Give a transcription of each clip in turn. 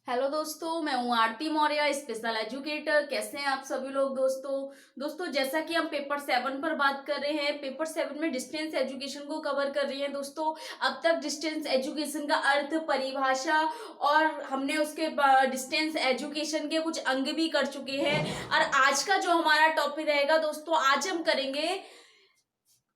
Hello दोस्तों, मैं हूँ आरती मौर्य, स्पेशल एजुकेटर। कैसे हैं आप सभी लोग दोस्तों जैसा कि हम पेपर 7 पर बात कर रहे हैं, पेपर 7 में डिस्टेंस एजुकेशन को कवर कर रहे हैं दोस्तों। अब तक डिस्टेंस एजुकेशन का अर्थ, परिभाषा और हमने उसके डिस्टेंस एजुकेशन के कुछ अंग भी कर चुके हैं। और आज का जो हमारा टॉपिक रहेगा दोस्तों, आज हम करेंगे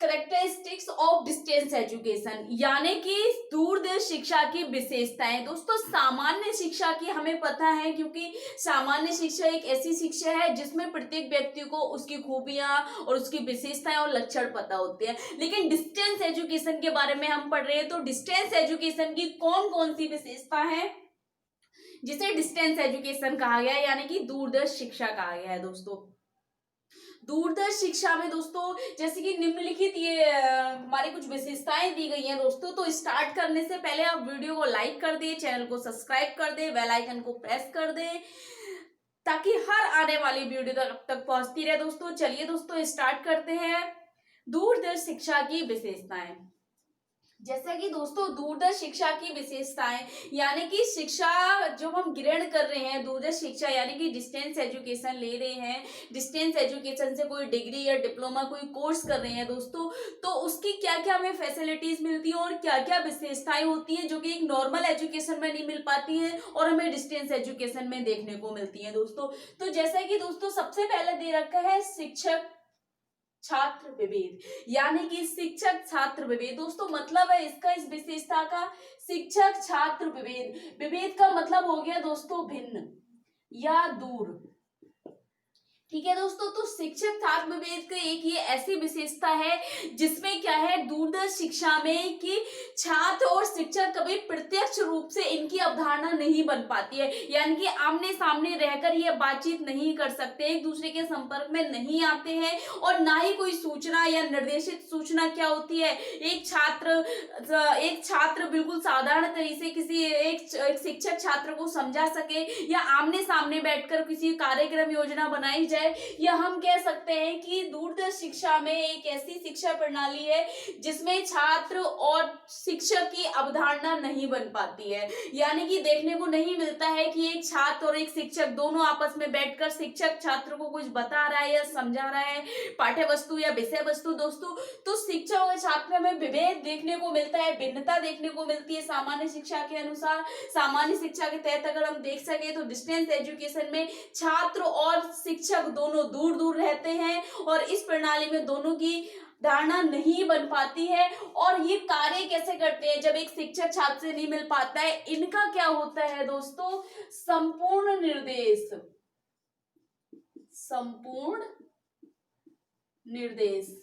करेक्टरिस्टिक्स ऑफ डिस्टेंस एजुकेशन, यानी कि दूरदर्श शिक्षा की विशेषताएं। दोस्तों, सामान्य शिक्षा की हमें पता है, क्योंकि सामान्य शिक्षा एक ऐसी शिक्षा है जिसमें प्रत्येक व्यक्ति को उसकी खूबियां और उसकी विशेषताएं और लक्षण पता होते हैं। लेकिन डिस्टेंस एजुकेशन के बारे में हम पढ़ रहे हैं, तो डिस्टेंस एजुकेशन की कौन कौन सी विशेषता है जिसे डिस्टेंस एजुकेशन कहा गया है, यानी कि दूरदर्श शिक्षा कहा गया है दोस्तों। दूरदर्श शिक्षा में दोस्तों, जैसे कि निम्नलिखित ये हमारी कुछ विशेषताएं दी गई हैं दोस्तों। तो स्टार्ट करने से पहले आप वीडियो को लाइक कर दें, चैनल को सब्सक्राइब कर दें, बेल आइकन को प्रेस कर दें, ताकि हर आने वाली वीडियो तक पहुंचती रहे दोस्तों। चलिए दोस्तों, स्टार्ट करते हैं। दूरदर्श शिक्षा की विशेषताएं। जैसा कि दोस्तों, दूरदर्श शिक्षा की विशेषताएं, यानी कि शिक्षा जो हम ग्रहण कर रहे हैं, दूरदर्श शिक्षा यानी कि डिस्टेंस एजुकेशन ले रहे हैं, डिस्टेंस एजुकेशन से कोई डिग्री या डिप्लोमा कोई कोर्स कर रहे हैं दोस्तों, तो उसकी क्या क्या हमें फैसिलिटीज मिलती है और क्या क्या विशेषताएं होती हैं जो कि एक नॉर्मल एजुकेशन में नहीं मिल पाती है और हमें डिस्टेंस एजुकेशन में देखने को मिलती है दोस्तों। तो जैसा कि दोस्तों सबसे पहले दे रखा है शिक्षक छात्र विभेद, यानी कि शिक्षक छात्र विभेद। दोस्तों, मतलब है इसका, इस विशेषता का, शिक्षक छात्र विभेद। विभेद का मतलब हो गया दोस्तों भिन्न या दूर। ठीक है दोस्तों, तो शिक्षक छात्र विभेद की एक ये ऐसी विशेषता है जिसमें क्या है, दूरदर्श शिक्षा में कि छात्र और शिक्षक कभी प्रत्यक्ष रूप से इनकी अवधारणा नहीं बन पाती है, यानी कि आमने सामने रहकर ये बातचीत नहीं कर सकते, एक दूसरे के संपर्क में नहीं आते हैं, और ना ही कोई सूचना या निर्देशित सूचना क्या होती है, एक छात्र बिल्कुल साधारण तरीके से किसी एक शिक्षक छात्र को समझा सके या आमने सामने बैठकर किसी कार्यक्रम योजना बनाई जाए, या हम कह सकते हैं कि दूरदर्श शिक्षा में एक ऐसी शिक्षा प्रणाली है जिसमें छात्र और शिक्षक की अवधारणा नहीं बन पाती है, यानी कि देखने को नहीं मिलता है कि एक छात्र और एक शिक्षक दोनों आपस में बैठकर शिक्षक छात्र को कुछ बता रहा है या समझा रहा है, पाठ्य वस्तु या विषय वस्तु दोस्तों। तो शिक्षक और छात्र में विभेद देखने को मिलता है, भिन्नता देखने को मिलती है सामान्य शिक्षा के अनुसार। सामान्य शिक्षा के तहत अगर हम देख सके तो डिस्टेंस एजुकेशन में छात्र और शिक्षक दोनों दूर दूर रहते हैं और इस प्रणाली में दोनों की धारणा नहीं बन पाती है। और ये कार्य कैसे करते हैं जब एक शिक्षक छात्र से नहीं मिल पाता है, इनका क्या होता है दोस्तों, संपूर्ण निर्देश। संपूर्ण निर्देश,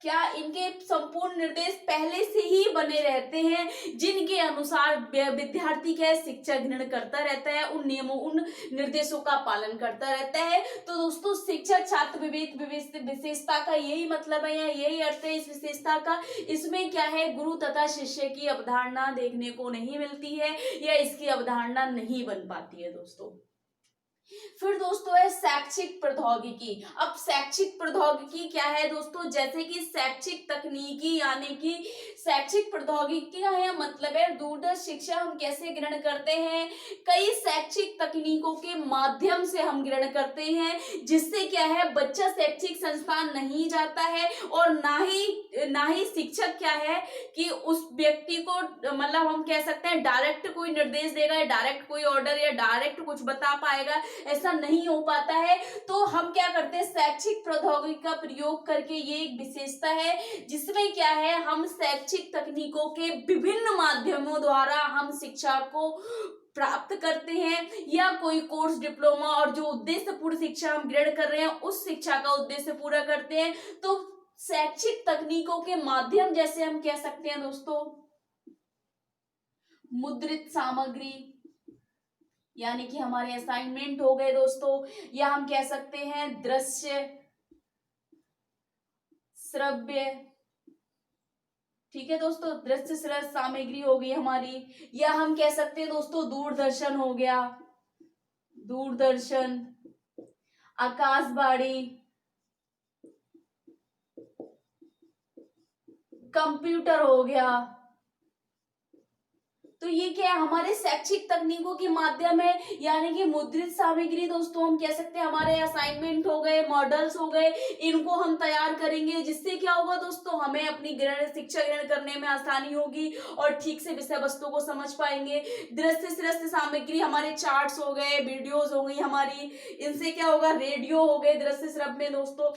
क्या इनके संपूर्ण निर्देश पहले से ही बने रहते हैं जिनके अनुसार विद्यार्थी क्या है, शिक्षा ग्रहण करता रहता है, उन नियमों उन निर्देशों का पालन करता रहता है। तो दोस्तों, शिक्षक छात्र विभेद विशेषता का यही मतलब है या यही अर्थ है इस विशेषता का। इसमें क्या है, गुरु तथा शिष्य की अवधारणा देखने को नहीं मिलती है या इसकी अवधारणा नहीं बन पाती है दोस्तों। फिर दोस्तों है शैक्षिक प्रौद्योगिकी। अब शैक्षिक प्रौद्योगिकी क्या है दोस्तों, जैसे कि शैक्षिक तकनीकी, यानी कि शैक्षिक प्रौद्योगिकी का है मतलब है दूरदर्श शिक्षा हम कैसे ग्रहण करते हैं, कई शैक्षिक तकनीकों के माध्यम से हम ग्रहण करते हैं, जिससे क्या है, बच्चा शैक्षिक संस्थान नहीं जाता है और ना ही शिक्षक क्या है कि उस व्यक्ति को, मतलब हम कह सकते हैं डायरेक्ट कोई निर्देश देगा, डायरेक्ट कोई ऑर्डर या डायरेक्ट कुछ बता पाएगा, ऐसा नहीं हो पाता है। तो हम क्या करते हैं, शैक्षिक प्रौद्योगिकी का प्रयोग करके, ये एक विशेषता है जिसमें क्या है, हम शैक्षिक तकनीकों के विभिन्न माध्यमों द्वारा हम शिक्षा को प्राप्त करते हैं, या कोई कोर्स, डिप्लोमा और जो उद्देश्यपूर्ण शिक्षा हम ग्रहण कर रहे हैं उस शिक्षा का उद्देश्य पूरा करते हैं। तो शैक्षिक तकनीकों के माध्यम जैसे हम कह सकते हैं दोस्तों, मुद्रित सामग्री, यानी कि हमारे असाइनमेंट हो गए दोस्तों, या हम कह सकते हैं दृश्य, श्रव्य, ठीक है दोस्तों, दृश्य श्रव्य सामग्री हो गई हमारी, या हम कह सकते हैं दोस्तों दूरदर्शन हो गया, दूरदर्शन, आकाशवाणी, कंप्यूटर हो गया। तो ये क्या है, हमारे शैक्षिक तकनीकों के माध्यम है, यानी कि मुद्रित सामग्री दोस्तों हम कह सकते हैं हमारे असाइनमेंट हो गए, मॉडल्स हो गए, इनको हम तैयार करेंगे, जिससे क्या होगा दोस्तों, हमें अपनी शिक्षा ग्रहण करने में आसानी होगी और ठीक से विषय वस्तु को समझ पाएंगे। दृश्य श्रव्य सामग्री हमारे चार्ट्स हो गए, वीडियोस हो गई हमारी, इनसे क्या होगा, रेडियो हो गए दृश्य श्रव्य में दोस्तों,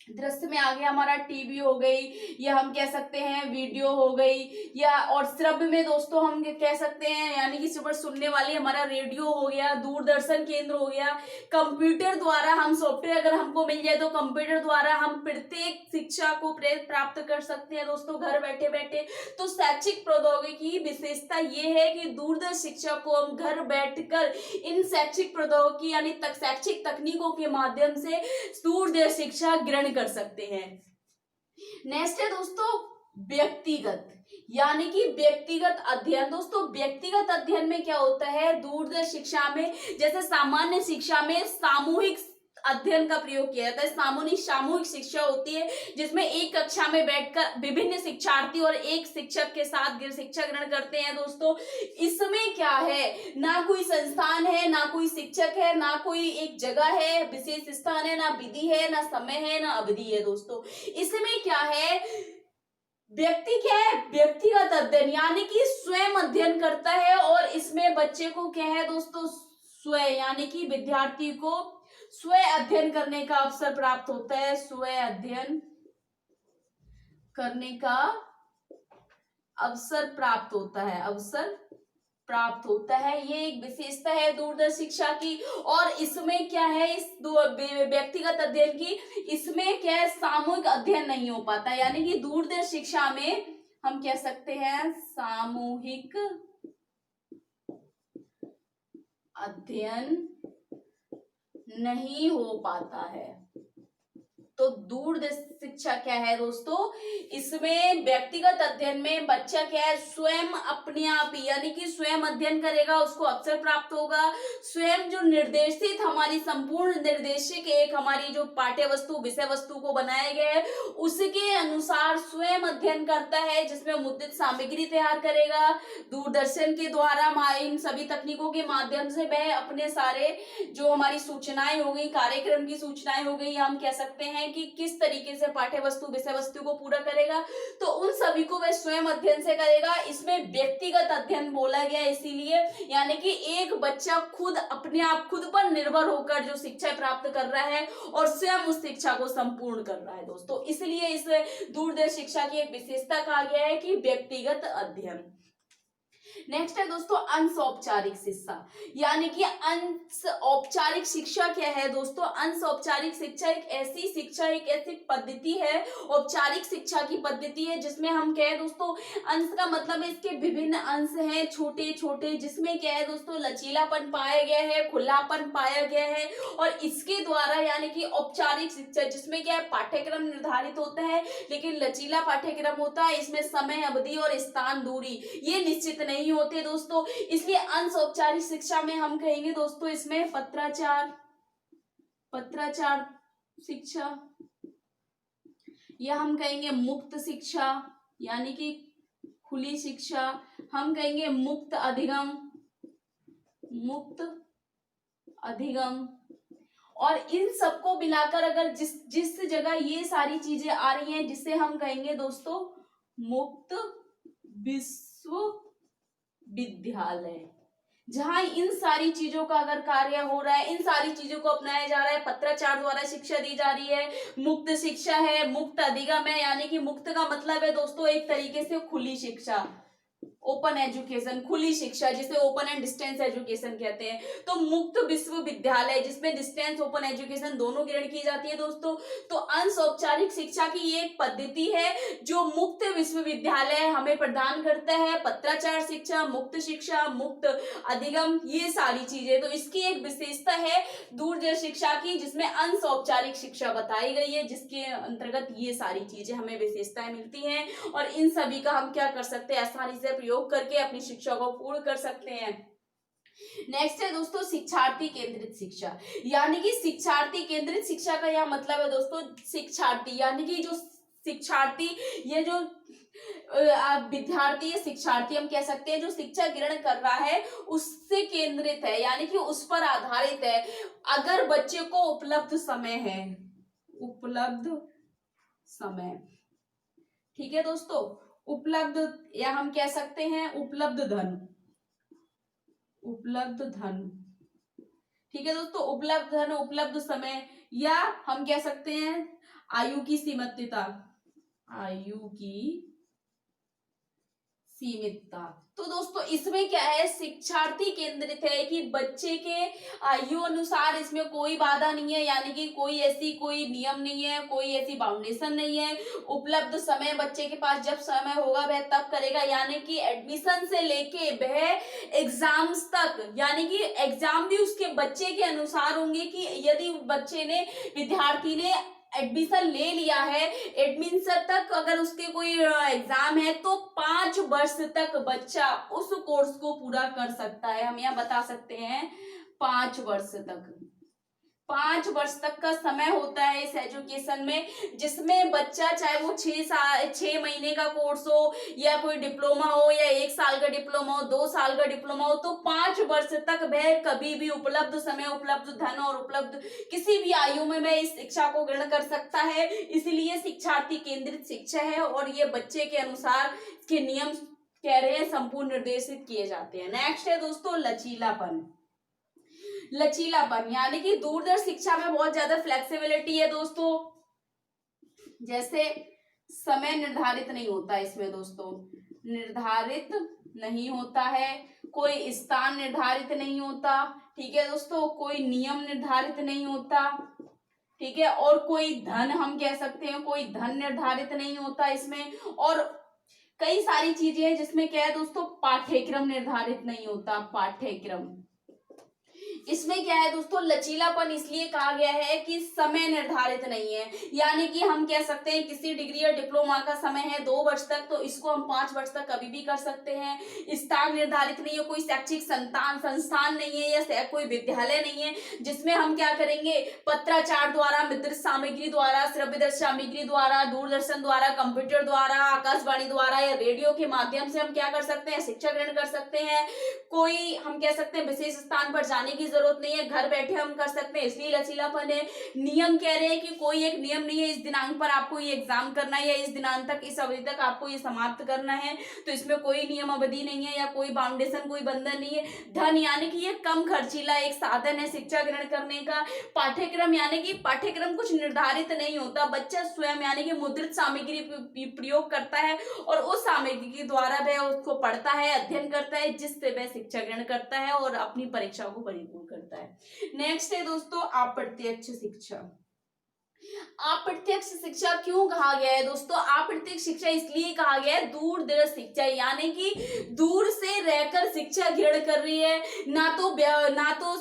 दृश्य में आ गया हमारा टीवी हो गई, या हम कह सकते हैं वीडियो हो गई, या और श्रव्य में दोस्तों हम कह सकते हैं यानी कि सिर्फ सुनने वाली हमारा रेडियो हो गया, दूरदर्शन केंद्र हो गया। कंप्यूटर द्वारा हम सॉफ्टवेयर अगर हमको मिल जाए तो कंप्यूटर द्वारा हम प्रत्येक शिक्षा को प्राप्त कर सकते हैं दोस्तों घर बैठे बैठे। तो शैक्षिक प्रौद्योगिकी की विशेषता ये है कि दूरदर्श शिक्षा को हम घर बैठकर इन शैक्षिक प्रौद्योगिकी यानी शैक्षिक तकनीकों के माध्यम से दूरदर्श शिक्षा ग्रहण कर सकते हैं। नेक्स्ट है दोस्तों व्यक्तिगत, यानी कि व्यक्तिगत अध्ययन। दोस्तों व्यक्तिगत अध्ययन में क्या होता है, दूरदर्श शिक्षा में जैसे सामान्य शिक्षा में सामूहिक अध्ययन का प्रयोग किया जाता है, सामूहिक शिक्षा होती है जिसमें एक कक्षा में बैठकर विभिन्न शिक्षार्थी और एक शिक्षक के साथ शिक्षा ग्रहण करते हैं दोस्तों। इसमें क्या है, ना कोई संस्थान है, ना कोई शिक्षक है, ना कोई एक जगह है, विशेष स्थान है, ना विधि है, ना समय है, ना अवधि है दोस्तों। इसमें क्या है, क्या है, व्यक्तिगत अध्ययन, यानी कि स्वयं अध्ययन करता है, और इसमें बच्चे को क्या है दोस्तों, स्वयं यानी कि विद्यार्थी को स्वयं अध्ययन करने का अवसर प्राप्त होता है, स्वयं अध्ययन करने का अवसर प्राप्त होता है, ये एक विशेषता है दूरदर्श शिक्षा की। और इसमें क्या है, इस व्यक्तिगत अध्ययन की, इसमें क्या है, सामूहिक अध्ययन नहीं हो पाता, यानी कि दूरदर्श शिक्षा में हम कह सकते हैं सामूहिक अध्ययन नहीं हो पाता है। तो दूरदर्श शिक्षा क्या है दोस्तों, इसमें व्यक्तिगत अध्ययन में बच्चा क्या है, स्वयं अपने आप ही यानी कि स्वयं अध्ययन करेगा, उसको अवसर प्राप्त होगा, स्वयं जो निर्देशित हमारी संपूर्ण निर्देशिक एक हमारी जो पाठ्य वस्तु विषय वस्तु को बनाया गया है उसके अनुसार स्वयं अध्ययन करता है, जिसमें मुद्रित सामग्री तैयार करेगा। दूरदर्शन के द्वारा इन सभी तकनीकों के माध्यम से वह अपने सारे जो हमारी सूचनाएं हो गई, कार्यक्रम की सूचनाएं हो गई, हम कह सकते हैं कि किस तरीके से पाठ्य वस्तु विषय वस्तु को पूरा करेगा, तो उन सभी को वह स्वयं अध्ययन से करेगा। इसमें व्यक्तिगत अध्ययन बोला गया इसीलिए, यानी कि एक बच्चा खुद अपने आप खुद पर निर्भर होकर जो शिक्षा प्राप्त कर रहा है और स्वयं उस शिक्षा को संपूर्ण कर रहा है दोस्तों, इसलिए इस दूरदर्श शिक्षा की एक विशेषता कहा गया है कि व्यक्तिगत अध्ययन। नेक्स्ट है दोस्तों अंश औपचारिक शिक्षा, यानी कि अंश औपचारिक शिक्षा क्या है दोस्तों, अंश औपचारिक शिक्षा एक ऐसी पद्धति है, औपचारिक शिक्षा की पद्धति है जिसमें हम क्या है दोस्तों, अंश का मतलब है इसके विभिन्न अंश हैं छोटे छोटे, जिसमें क्या है दोस्तों लचीलापन पाया गया है, खुलापन पाया गया है, और इसके द्वारा यानी कि औपचारिक शिक्षा जिसमें क्या है पाठ्यक्रम निर्धारित होता है लेकिन लचीला पाठ्यक्रम होता है, इसमें समय अवधि और स्थान दूरी ये निश्चित नहीं होते दोस्तों, इसलिए अंश औपचारिक शिक्षा में हम कहेंगे दोस्तों इसमें पत्राचार शिक्षा, या हम कहेंगे मुक्त शिक्षा यानी कि खुली शिक्षा, हम कहेंगे मुक्त अधिगम, और इन सबको मिलाकर अगर जिस जगह ये सारी चीजें आ रही हैं जिसे हम कहेंगे दोस्तों मुक्त विश्वविद्यालय, जहां इन सारी चीजों का अगर कार्य हो रहा है, इन सारी चीजों को अपनाया जा रहा है, पत्राचार द्वारा शिक्षा दी जा रही है, मुक्त शिक्षा है, मुक्त अधिगम है, यानी कि मुक्त का मतलब है दोस्तों एक तरीके से खुली शिक्षा, ओपन एजुकेशन, खुली शिक्षा जिसे ओपन एंड डिस्टेंस एजुकेशन कहते हैं, तो मुक्त विश्वविद्यालय जिसमें डिस्टेंस ओपन एजुकेशन दोनों ग्रहण की जाती है दोस्तों। तो अंश औपचारिक शिक्षा की ये एक पद्धति है जो मुक्त विश्वविद्यालय हमें प्रदान करता है, पत्राचार शिक्षा, मुक्त शिक्षा, मुक्त अधिगम, ये सारी चीजें, तो इसकी एक विशेषता है दूरदर्श शिक्षा की जिसमें अंश औपचारिक शिक्षा बताई गई है, जिसके अंतर्गत ये सारी चीजें हमें विशेषताएं मिलती हैं, और इन सभी का हम क्या कर सकते हैं आसानी से प्रयोग करके अपनी शिक्षा को पूर्ण कर सकते हैं। नेक्स्ट है दोस्तों शिक्षार्थी केंद्रित शिक्षा, यानी कि शिक्षार्थी केंद्रित शिक्षा का यह मतलब है दोस्तों शिक्षार्थी यानी कि जो शिक्षार्थी ये जो विद्यार्थी या शिक्षार्थी हम कह सकते हैं जो शिक्षा ग्रहण कर रहा है उससे केंद्रित है, यानी कि उस पर आधारित है। अगर बच्चे को उपलब्ध समय है, उपलब्ध समय, ठीक है दोस्तों, उपलब्ध, या हम कह सकते हैं उपलब्ध धन, उपलब्ध धन, ठीक है दोस्तों, उपलब्ध धन, उपलब्ध समय, या हम कह सकते हैं आयु की सीमितता, आयु की सीमितता। तो दोस्तों इसमें क्या है, शिक्षार्थी केंद्रित है कि बच्चे के आयु अनुसार इसमें कोई बाधा नहीं है, यानी कि कोई नियम नहीं है, कोई ऐसी बाउंडेशन नहीं है। उपलब्ध समय बच्चे के पास जब समय होगा वह तब करेगा, यानी कि एडमिशन से लेके वह एग्जाम्स तक, यानी कि एग्जाम भी उसके बच्चे के अनुसार होंगे कि यदि बच्चे ने, विद्यार्थी ने एडमिशन ले लिया है, एडमिशन तक अगर उसके कोई एग्जाम है तो 5 वर्ष तक बच्चा उस कोर्स को पूरा कर सकता है। हम यहाँ बता सकते हैं 5 वर्ष तक, 5 वर्ष तक का समय होता है इस एजुकेशन में, जिसमें बच्चा चाहे वो 6 महीने का कोर्स हो, या कोई डिप्लोमा हो, या 1 साल का डिप्लोमा हो, 2 साल का डिप्लोमा हो, तो 5 वर्ष तक वह कभी भी उपलब्ध समय, उपलब्ध धन और उपलब्ध किसी भी आयु में वह इस शिक्षा को ग्रहण कर सकता है। इसलिए शिक्षार्थी केंद्रित शिक्षा है और ये बच्चे के अनुसार इसके नियम कह रहे हैं संपूर्ण निर्देशित किए जाते हैं। नेक्स्ट है दोस्तों लचीलापन। लचीलापन यानी कि दूरदर्श शिक्षा में बहुत ज्यादा फ्लेक्सिबिलिटी है दोस्तों। जैसे समय निर्धारित नहीं होता इसमें दोस्तों, निर्धारित नहीं होता है, कोई स्थान निर्धारित नहीं होता, ठीक है दोस्तों, कोई नियम निर्धारित नहीं होता, ठीक है, और कोई धन, हम कह सकते हैं कोई धन निर्धारित नहीं होता इसमें, और कई सारी चीजें हैं जिसमें क्या है दोस्तों, पाठ्यक्रम निर्धारित नहीं होता, पाठ्यक्रम। इसमें क्या है दोस्तों, लचीलापन इसलिए कहा गया है कि समय निर्धारित नहीं है, यानी कि हम कह सकते हैं किसी डिग्री या डिप्लोमा का समय है 2 वर्ष तक, तो इसको हम 5 वर्ष तक कभी भी कर सकते हैं। स्थान निर्धारित नहीं है, कोई शैक्षिक संस्थान नहीं है या कोई विद्यालय नहीं है जिसमें हम क्या करेंगे, पत्राचार द्वारा, मुद्रित सामग्री द्वारा, श्रव्य सामग्री द्वारा, दूरदर्शन द्वारा, कंप्यूटर द्वारा, आकाशवाणी द्वारा या रेडियो के माध्यम से हम क्या कर सकते हैं, शिक्षा ग्रहण कर सकते हैं। कोई हम कह सकते हैं विशेष स्थान पर जाने की जरूरत नहीं है, घर बैठे हम कर सकते हैं, इसलिए लचीलापन है। नियम कह रहे हैं कि कोई एक नियम नहीं है, इस दिनांक पर आपको ये एग्जाम करना है या इस दिनांक तक, इस अवधि तक आपको ये समाप्त करना है, तो इसमें कोई नियम अवधि नहीं है या कोई बाउंडेशन, कोई बंधन नहीं है। धन यानी कि ये कम खर्चीला एक साधन है शिक्षा ग्रहण करने का। पाठ्यक्रम यानी कि पाठ्यक्रम कुछ निर्धारित नहीं होता, बच्चा स्वयं यानी कि मुद्रित सामग्री प्रयोग करता है और उस सामग्री के द्वारा वह उसको पढ़ता है, अध्ययन करता है, जिससे वह शिक्षा ग्रहण करता है और अपनी परीक्षा को परिपूर्ण करता है। नेक्स्ट है दोस्तों अप्रत्यक्ष शिक्षा। अप्रत्यक्ष शिक्षा क्यों कहा गया है दोस्तों, अप्रत्यक्ष शिक्षा इसलिए कहा गया है, दूरदर्श शिक्षा यानी कि दूर से रहकर शिक्षा ग्रहण कर रही है, ना तो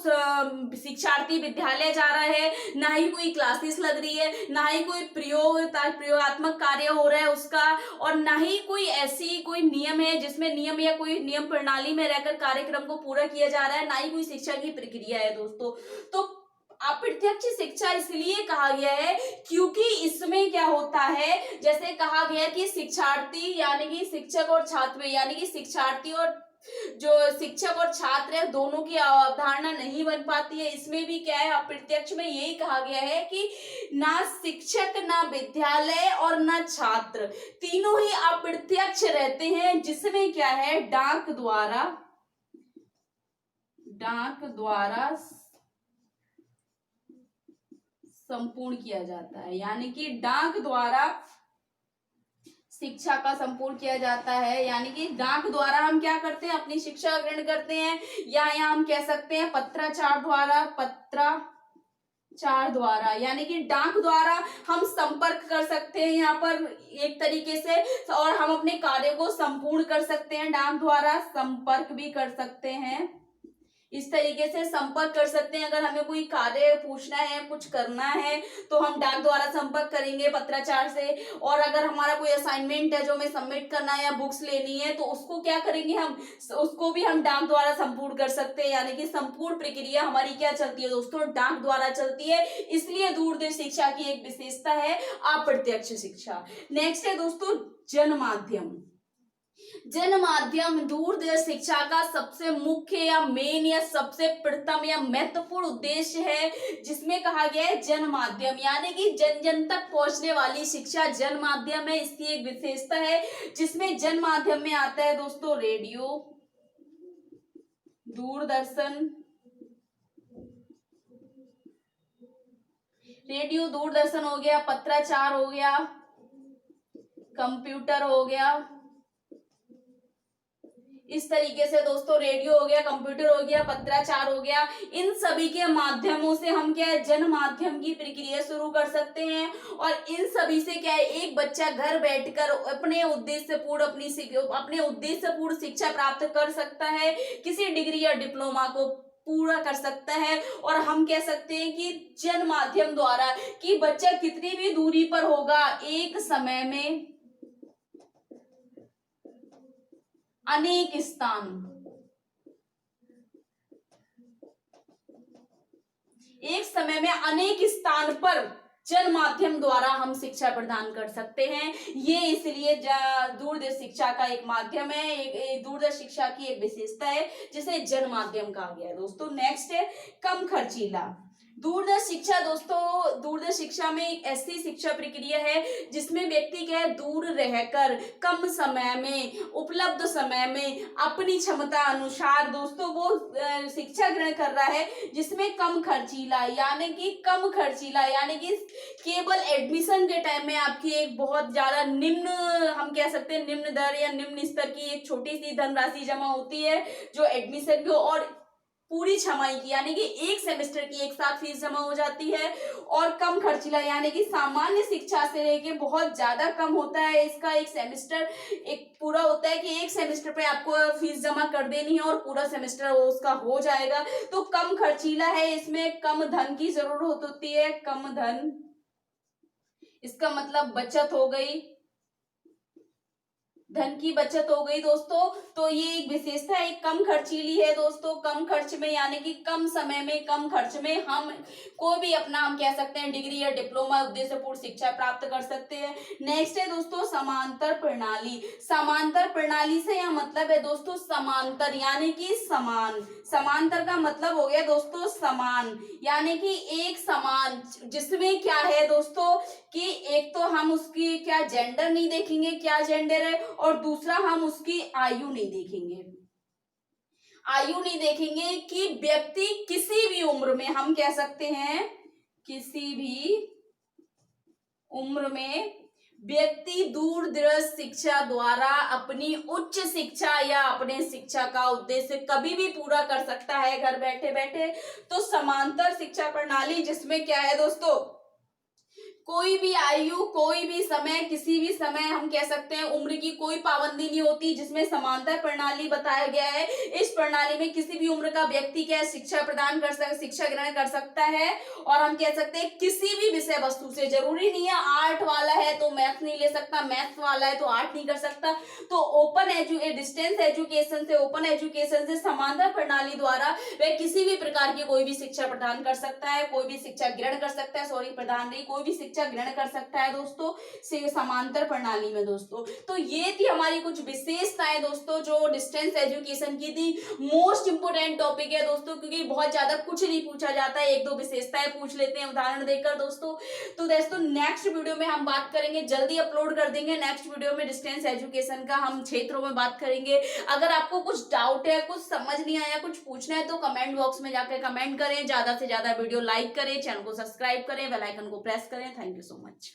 शिक्षार्थी विद्यालय जा रहा है, ना ही कोई क्लासेस लग रही है, ना ही कोई प्रयोगात्मक कार्य हो रहा है उसका, और ना ही कोई ऐसी कोई नियम है जिसमें नियम या कोई नियम प्रणाली में रहकर कार्यक्रम को पूरा किया जा रहा है, ना ही कोई शिक्षा की प्रक्रिया है दोस्तों। तो अप्रत्यक्ष शिक्षा इसलिए कहा गया है क्योंकि इसमें क्या होता है, जैसे कहा गया कि शिक्षार्थी यानी कि शिक्षक और छात्र, यानी कि शिक्षार्थी और जो शिक्षक और छात्र है दोनों की अवधारणा नहीं बन पाती है। इसमें भी क्या है, अप्रत्यक्ष में यही कहा गया है कि ना शिक्षक, ना विद्यालय और ना छात्र, तीनों ही अप्रत्यक्ष रहते हैं, जिसमें क्या है डाक द्वारा संपूर्ण किया जाता है, यानी कि डाक द्वारा शिक्षा का संपूर्ण किया जाता है, यानी कि डाक द्वारा हम क्या करते हैं, अपनी शिक्षा ग्रहण करते हैं, या यहाँ हम कह सकते हैं पत्राचार द्वारा, यानी कि डाक द्वारा हम संपर्क कर सकते हैं यहाँ पर एक तरीके से, और हम अपने कार्य को संपूर्ण कर सकते हैं, डाक द्वारा संपर्क भी कर सकते हैं, इस तरीके से संपर्क कर सकते हैं। अगर हमें कोई कार्य पूछना है, कुछ करना है, तो हम डाक द्वारा संपर्क करेंगे पत्राचार से। और अगर हमारा कोई असाइनमेंट है जो हमें सबमिट करना है या बुक्स लेनी है, तो उसको क्या करेंगे हम, उसको भी हम डाक द्वारा संपूर्ण कर सकते हैं। यानी कि संपूर्ण प्रक्रिया हमारी क्या चलती है दोस्तों, डाक द्वारा चलती है। इसलिए दूरदर्श शिक्षा की एक विशेषता है अप्रत्यक्ष शिक्षा। नेक्स्ट है दोस्तों जन माध्यम। जन माध्यम दूरदर्श शिक्षा का सबसे मुख्य या मेन या सबसे प्रथम या महत्वपूर्ण उद्देश्य है, जिसमें कहा गया है जन माध्यम, यानी कि जन जन तक पहुंचने वाली शिक्षा जन माध्यम है। इसकी एक विशेषता है, जिसमें जन माध्यम में आता है दोस्तों रेडियो, दूरदर्शन, रेडियो दूरदर्शन हो गया, पत्राचार हो गया, कंप्यूटर हो गया। इस तरीके से दोस्तों रेडियो हो गया, कंप्यूटर हो गया, पत्राचार हो गया, इन सभी के माध्यमों से हम क्या है, जन माध्यम की प्रक्रिया शुरू कर सकते हैं। और इन सभी से क्या है, एक बच्चा घर बैठकर अपने उद्देश्यपूर्ण शिक्षा प्राप्त कर सकता है, किसी डिग्री या डिप्लोमा को पूरा कर सकता है। और हम कह सकते हैं कि जन माध्यम द्वारा कि बच्चा कितनी भी दूरी पर होगा, एक समय में अनेक स्थान, एक समय में अनेक स्थान पर जन माध्यम द्वारा हम शिक्षा प्रदान कर सकते हैं। ये इसलिए दूरदर्श शिक्षा का एक माध्यम है, एक दूरदर्श शिक्षा की एक विशेषता है, जिसे जन माध्यम कहा गया है दोस्तों। नेक्स्ट है कम खर्चीला। दूरदर्श शिक्षा दोस्तों, दूरदर्श शिक्षा में एक ऐसी शिक्षा प्रक्रिया है जिसमें व्यक्ति क्या है, दूर रहकर कम समय में, उपलब्ध समय में अपनी क्षमता अनुसार दोस्तों वो शिक्षा ग्रहण कर रहा है, जिसमें कम खर्चीला, यानी कि कम खर्चीला, यानी कि केवल एडमिशन के टाइम में आपकी एक बहुत ज्यादा निम्न, हम कह सकते हैं निम्न दर या निम्न स्तर की एक छोटी सी धनराशि जमा होती है, जो एडमिशन की और पूरी छमाही की, यानी कि एक सेमेस्टर की एक साथ फीस जमा हो जाती है। और कम खर्चीला, यानी कि सामान्य शिक्षा से लेके बहुत ज्यादा कम होता है इसका एक सेमेस्टर, एक पूरा होता है कि एक सेमेस्टर पे आपको फीस जमा कर देनी है और पूरा सेमेस्टर वो उसका हो जाएगा। तो कम खर्चीला है, इसमें कम धन की जरूरत होती है, कम धन, इसका मतलब बचत हो गई, धन की बचत हो गई दोस्तों। तो ये एक विशेषता है, कम खर्चीली है दोस्तों, कम खर्च में, यानी कि कम समय में, कम खर्च में हम कोई भी अपना, हम कह सकते हैं डिग्री या डिप्लोमा उद्देश्यपूर्ण शिक्षा प्राप्त कर सकते हैं। नेक्स्ट है दोस्तों समांतर प्रणाली। समांतर प्रणाली से यह मतलब है दोस्तों समांतर, यानी कि समान। समांतर का मतलब हो गया दोस्तों समान, यानी कि एक समान, जिसमें क्या है दोस्तों कि एक तो हम उसकी क्या जेंडर नहीं देखेंगे, क्या जेंडर है, और दूसरा हम उसकी आयु नहीं देखेंगे, आयु नहीं देखेंगे कि व्यक्ति किसी भी उम्र में, हम कह सकते हैं किसी भी उम्र में व्यक्ति दूरदर्श शिक्षा द्वारा अपनी उच्च शिक्षा या अपने शिक्षा का उद्देश्य कभी भी पूरा कर सकता है घर बैठे बैठे। तो समांतर शिक्षा प्रणाली, जिसमें क्या है दोस्तों, कोई भी आयु, कोई भी समय, किसी भी समय, हम कह सकते हैं उम्र की कोई पाबंदी नहीं होती, जिसमें समांतर प्रणाली बताया गया है। इस प्रणाली में किसी भी उम्र का व्यक्ति क्या शिक्षा प्रदान कर सकता, शिक्षा ग्रहण कर सकता है। और हम कह सकते हैं किसी भी विषय वस्तु से, जरूरी नहीं है आर्ट वाला है तो मैथ नहीं ले सकता, मैथ्स वाला है तो आर्ट नहीं कर सकता। तो डिस्टेंस एजुकेशन से, ओपन एजुकेशन से, समांतर प्रणाली द्वारा वह किसी भी प्रकार की कोई भी शिक्षा प्रदान कर सकता है, कोई भी शिक्षा ग्रहण कर सकता है, सॉरी प्रदान नहीं, कोई भी शिक्षा ग्रहण कर सकता है दोस्तों समांतर प्रणाली में दोस्तों। तो ये थी हमारी कुछ विशेषताएं दोस्तों, जो डिस्टेंस एजुकेशन की थी। मोस्ट इंपोर्टेंट टॉपिक है दोस्तों, क्योंकि बहुत ज्यादा कुछ नहीं पूछा जाता है, एक दो विशेषताएं पूछ लेते हैं उदाहरण देकर दोस्तों। तो दोस्तों नेक्स्ट वीडियो में हम बात करेंगे, जल्दी अपलोड कर देंगे नेक्स्ट वीडियो में, डिस्टेंस एजुकेशन का हम क्षेत्रों में बात करेंगे। अगर आपको कुछ डाउट है, कुछ समझ नहीं आया, कुछ पूछना है, तो कमेंट बॉक्स में जाकर कमेंट करें, ज्यादा से ज्यादा वीडियो लाइक करें, चैनल को सब्सक्राइब करें, बेल आइकन को प्रेस करें। Thank you so much.